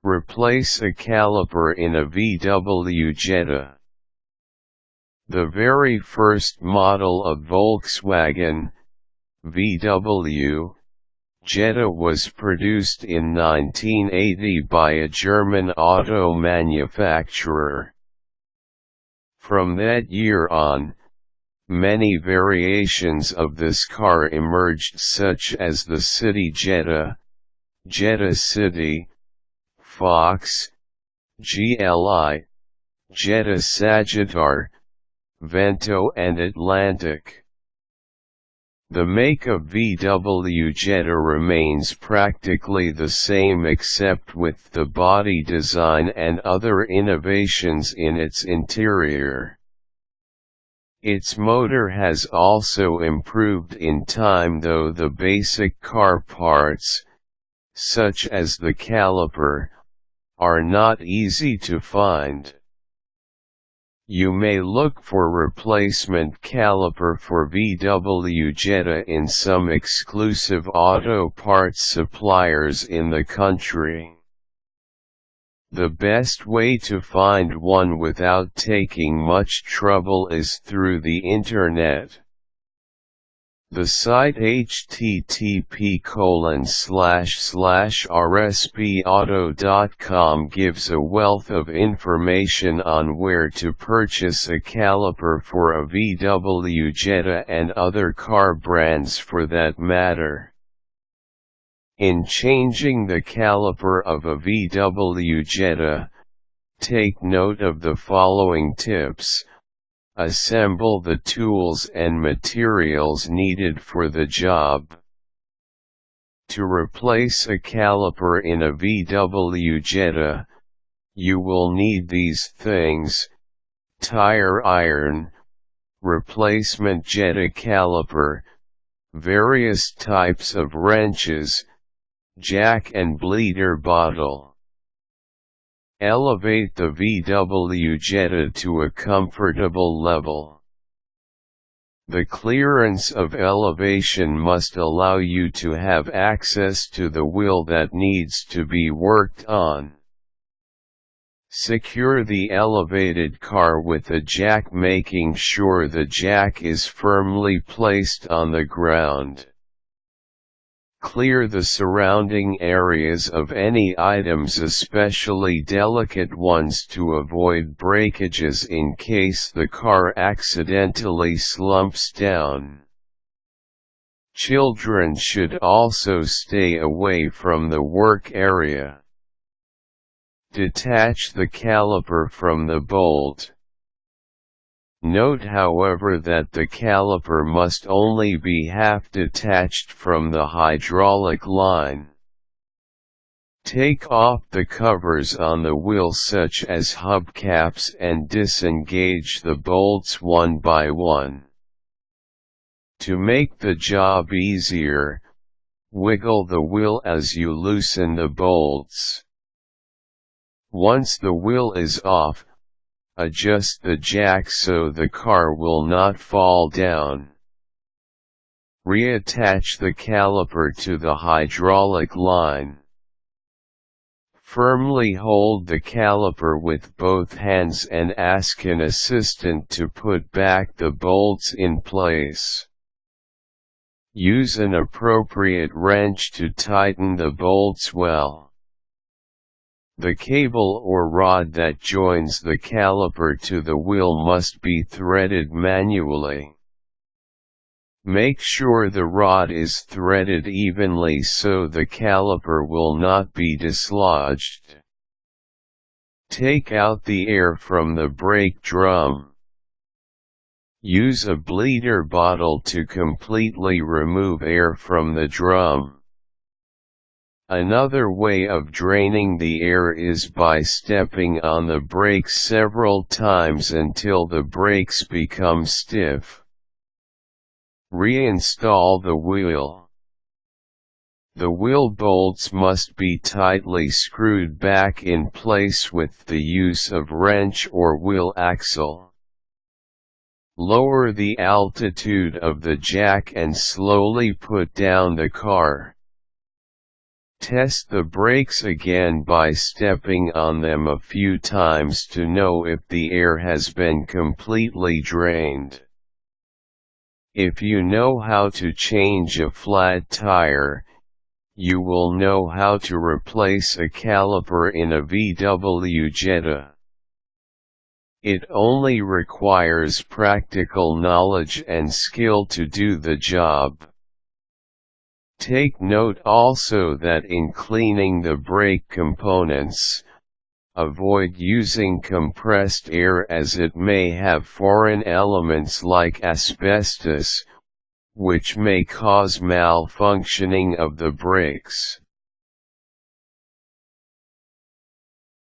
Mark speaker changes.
Speaker 1: Replace a caliper in a VW Jetta. The very first model of Volkswagen, VW, Jetta was produced in 1980 by a German auto manufacturer. From that year on, many variations of this car emerged, such as the City Jetta, Jetta City, Fox, GLI, Jetta Sagittar, Vento and Atlantic. The make of VW Jetta remains practically the same except with the body design and other innovations in its interior. Its motor has also improved in time, though the basic car parts, such as the caliper, are not easy to find. You may look for replacement caliper for VW Jetta in some exclusive auto parts suppliers in the country. The best way to find one without taking much trouble is through the internet. The site http://rspauto.com gives a wealth of information on where to purchase a caliper for a VW Jetta and other car brands for that matter. In changing the caliper of a VW Jetta, take note of the following tips. Assemble the tools and materials needed for the job. To replace a caliper in a VW Jetta, you will need these things: tire iron, replacement Jetta caliper, various types of wrenches, jack and bleeder bottle. Elevate the VW Jetta to a comfortable level. The clearance of elevation must allow you to have access to the wheel that needs to be worked on. Secure the elevated car with a jack, making sure the jack is firmly placed on the ground. Clear the surrounding areas of any items, especially delicate ones, to avoid breakages in case the car accidentally slumps down. Children should also stay away from the work area. Detach the caliper from the bolt. Note, however, that the caliper must only be half detached from the hydraulic line. Take off the covers on the wheel, such as hubcaps, and disengage the bolts one by one. To make the job easier, wiggle the wheel as you loosen the bolts. Once the wheel is off, adjust the jack so the car will not fall down. Reattach the caliper to the hydraulic line. Firmly hold the caliper with both hands and ask an assistant to put back the bolts in place. Use an appropriate wrench to tighten the bolts well. The cable or rod that joins the caliper to the wheel must be threaded manually. Make sure the rod is threaded evenly so the caliper will not be dislodged. Take out the air from the brake drum. Use a bleeder bottle to completely remove air from the drum. Another way of draining the air is by stepping on the brakes several times until the brakes become stiff. Reinstall the wheel. The wheel bolts must be tightly screwed back in place with the use of wrench or wheel axle. Lower the altitude of the jack and slowly put down the car. Test the brakes again by stepping on them a few times to know if the air has been completely drained. If you know how to change a flat tire, you will know how to replace a caliper in a VW Jetta. It only requires practical knowledge and skill to do the job. Take note also that in cleaning the brake components, avoid using compressed air as it may have foreign elements like asbestos, which may cause malfunctioning of the brakes.